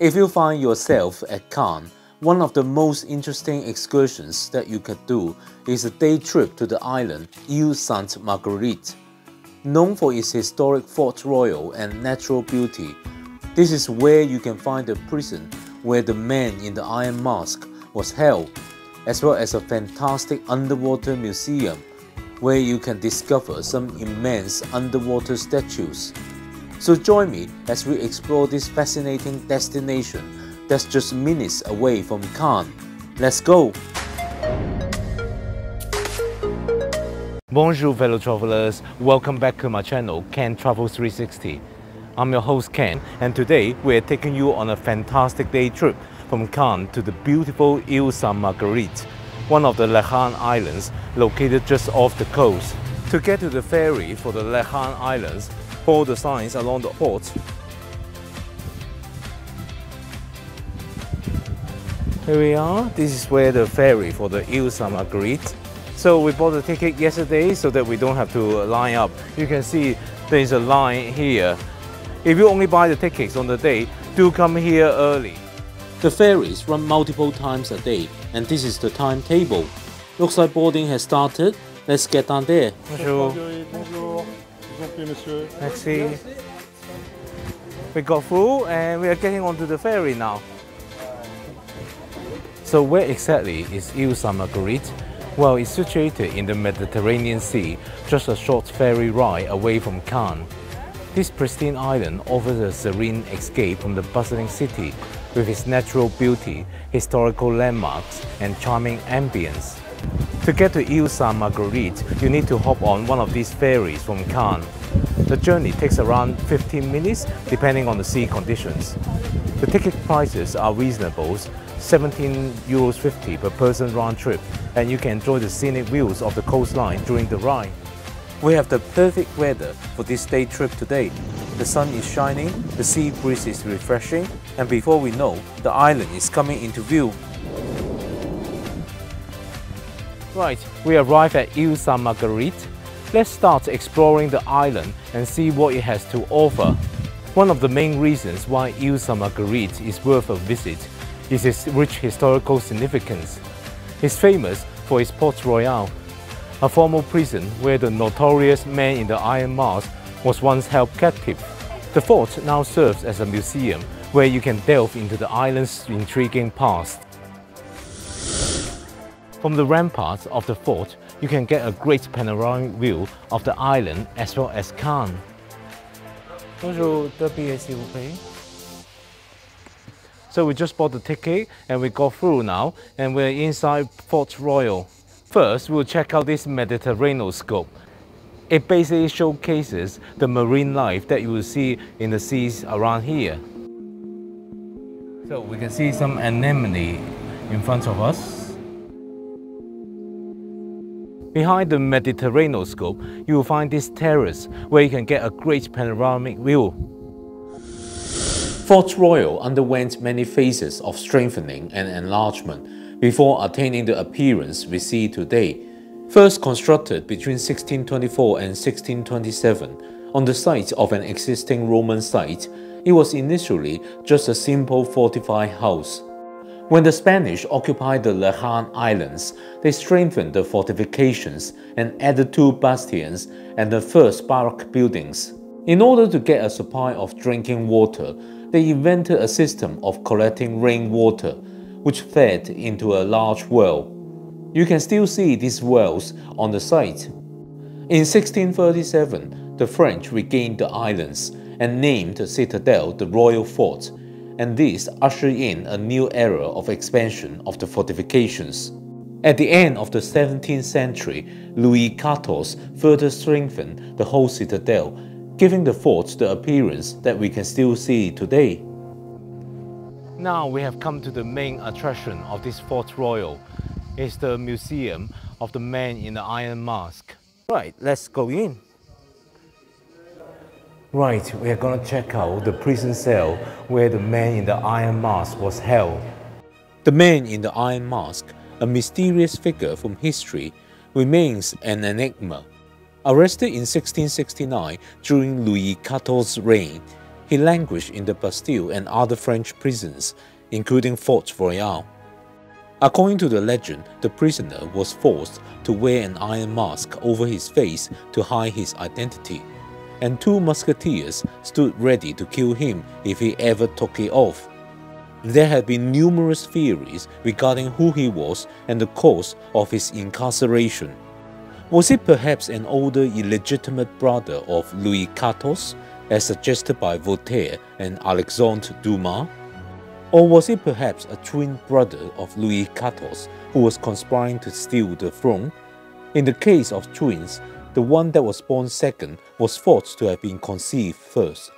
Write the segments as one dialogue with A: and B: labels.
A: If you find yourself at Cannes, one of the most interesting excursions that you can do is a day trip to the island Ile Sainte Marguerite. Known for its historic Fort Royal and natural beauty, this is where you can find the prison where the man in the Iron Mask was held, as well as a fantastic underwater museum where you can discover some immense underwater statues. So join me as we explore this fascinating destination that's just minutes away from Cannes. Let's go! Bonjour fellow travelers, welcome back to my channel Ken Travel 360. I'm your host Ken, and today we're taking you on a fantastic day trip from Cannes to the beautiful Ile Sainte Marguerite, one of the Lehane Islands located just off the coast. To get to the ferry for the Lehane Islands, follow the signs along the port. Here we are. This is where the ferry for the Ile Sainte Marguerite. So we bought the ticket yesterday so that we don't have to line up. You can see there is a line here. If you only buy the tickets on the day, do come here early. The ferries run multiple times a day, and this is the timetable. Looks like boarding has started. Let's get down there. Bonjour.
B: Bonjour.
A: Merci. We got through and we are getting onto the ferry now. So where exactly is Ile Sainte Marguerite? Well, it's situated in the Mediterranean Sea, just a short ferry ride away from Cannes. This pristine island offers a serene escape from the bustling city with its natural beauty, historical landmarks and charming ambience. To get to Ile Sainte Marguerite, you need to hop on one of these ferries from Cannes. The journey takes around 15 minutes depending on the sea conditions. The ticket prices are reasonable, €17.50 per person round trip, and you can enjoy the scenic views of the coastline during the ride. We have the perfect weather for this day trip today. The sun is shining, the sea breeze is refreshing, and before we know, the island is coming into view. Right, we arrived at Ile Sainte Marguerite. Let's start exploring the island and see what it has to offer. One of the main reasons why Ile Sainte Marguerite is worth a visit is its rich historical significance. It's famous for its Fort Royal, a former prison where the notorious man in the Iron Mask was once held captive. The fort now serves as a museum where you can delve into the island's intriguing past. From the ramparts of the fort, you can get a great panoramic view of the island as well as Cannes. Bonjour, s'il vous plaît. So we just bought the ticket and we got through now, and we're inside Fort Royal. First, we'll check out this Mediterranean-scope. It basically showcases the marine life that you will see in the seas around here. So we can see some anemone in front of us. Behind the Mediterranean-scope, you will find this terrace where you can get a great panoramic view. Fort Royal underwent many phases of strengthening and enlargement before attaining the appearance we see today. First constructed between 1624 and 1627 on the site of an existing Roman site, it was initially just a simple fortified house. When the Spanish occupied the Lehane Islands, they strengthened the fortifications and added 2 bastions and the first barrack buildings. In order to get a supply of drinking water, they invented a system of collecting rainwater, which fed into a large well. You can still see these wells on the site. In 1637, the French regained the islands and named the citadel the Royal Fort, and this ushered in a new era of expansion of the fortifications. At the end of the 17th century, Louis XIV further strengthened the whole citadel, giving the fort the appearance that we can still see today. Now we have come to the main attraction of this Fort Royal. It's the Museum of the Man in the Iron Mask. Right, let's go in. Right, we are gonna check out the prison cell where the man in the Iron Mask was held. The man in the Iron Mask, a mysterious figure from history, remains an enigma. Arrested in 1669 during Louis XIV's reign, he languished in the Bastille and other French prisons, including Fort Royal. According to the legend, the prisoner was forced to wear an iron mask over his face to hide his identity, and 2 musketeers stood ready to kill him if he ever took it off. There have been numerous theories regarding who he was and the cause of his incarceration. Was it perhaps an older illegitimate brother of Louis XIV, as suggested by Voltaire and Alexandre Dumas? Or was it perhaps a twin brother of Louis XIV who was conspiring to steal the throne? In the case of twins, the one that was born second was thought to have been conceived first.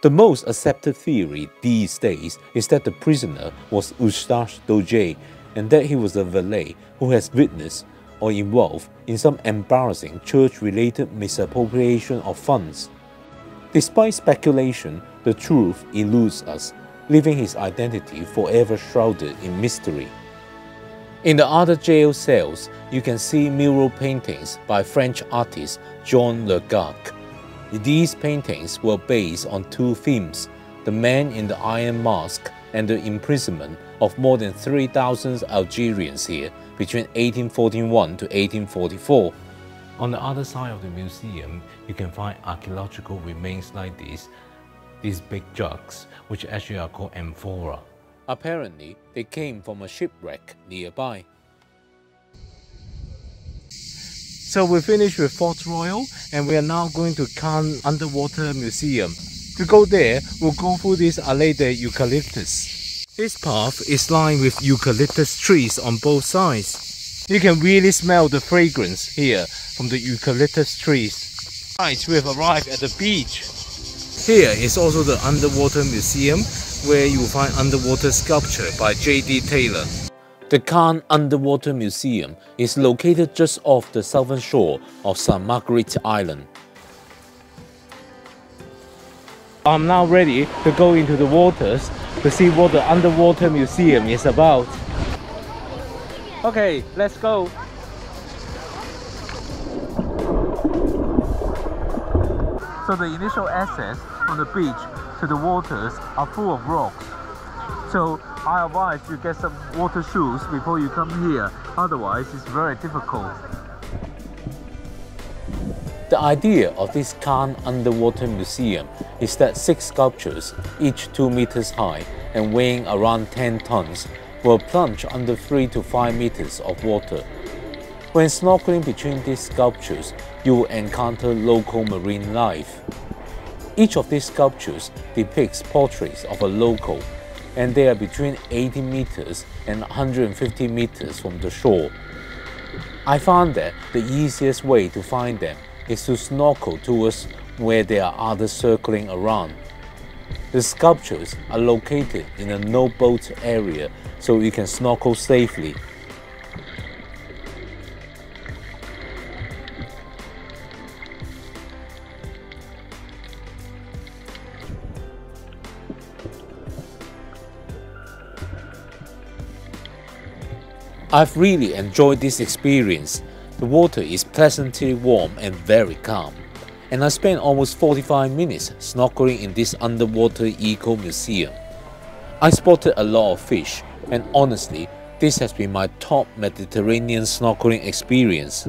A: The most accepted theory these days is that the prisoner was Eustache Daudet and that he was a valet who has witnessed or involved in some embarrassing church-related misappropriation of funds. Despite speculation, the truth eludes us, leaving his identity forever shrouded in mystery. In the other jail cells, you can see mural paintings by French artist Jean Le Garc. These paintings were based on 2 themes: the man in the iron mask and the imprisonment of more than 3,000 Algerians here between 1841 to 1844. On the other side of the museum, you can find archaeological remains like these big jugs, which actually are called amphora. Apparently, they came from a shipwreck nearby. So we finished with Fort Royal and we are now going to Cannes Underwater Museum. To go there, we'll go through this Allée de Eucalyptus. This path is lined with eucalyptus trees on both sides. You can really smell the fragrance here from the eucalyptus trees. Right, we have arrived at the beach. Here is also the Underwater Museum, where you will find underwater sculpture by J.D. Taylor. The Cannes Underwater Museum is located just off the southern shore of Sainte Marguerite Island. I'm now ready to go into the waters to see what the Underwater Museum is about. Okay, let's go. So the initial access from the beach to the waters are full of rocks. So I advise you get some water shoes before you come here, otherwise it's very difficult. The idea of this Cannes Underwater Museum is that 6 sculptures, each 2 meters high and weighing around 10 tons, will plunge under 3 to 5 meters of water. When snorkeling between these sculptures, you will encounter local marine life. Each of these sculptures depicts portraits of a local, and they are between 80 meters and 150 meters from the shore. I found that the easiest way to find them is to snorkel towards where there are others circling around. The sculptures are located in a no-boat area, so you can snorkel safely. I've really enjoyed this experience. The water is pleasantly warm and very calm, and I spent almost 45 minutes snorkeling in this underwater eco-museum. I spotted a lot of fish, and honestly, this has been my top Mediterranean snorkeling experience.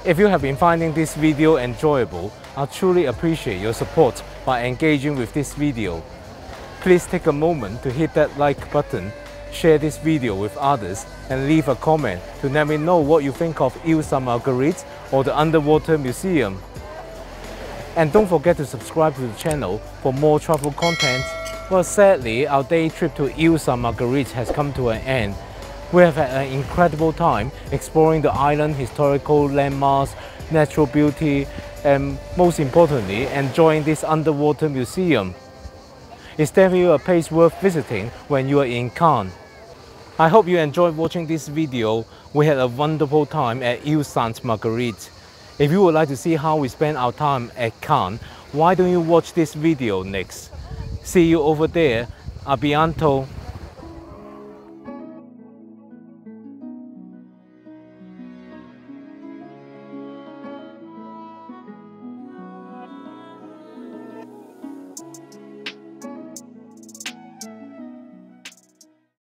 A: If you have been finding this video enjoyable, I truly appreciate your support by engaging with this video. Please take a moment to hit that like button, share this video with others, and leave a comment to let me know what you think of Ile Sainte Marguerite or the Underwater Museum. And don't forget to subscribe to the channel for more travel content. Well, sadly, our day trip to Ile Sainte Marguerite has come to an end. We have had an incredible time exploring the island, historical landmarks, natural beauty, and most importantly, enjoying this underwater museum. It's definitely a place worth visiting when you are in Cannes. I hope you enjoyed watching this video. We had a wonderful time at Ile Sainte Marguerite. If you would like to see how we spend our time at Cannes, why don't you watch this video next? See you over there. A bientôt.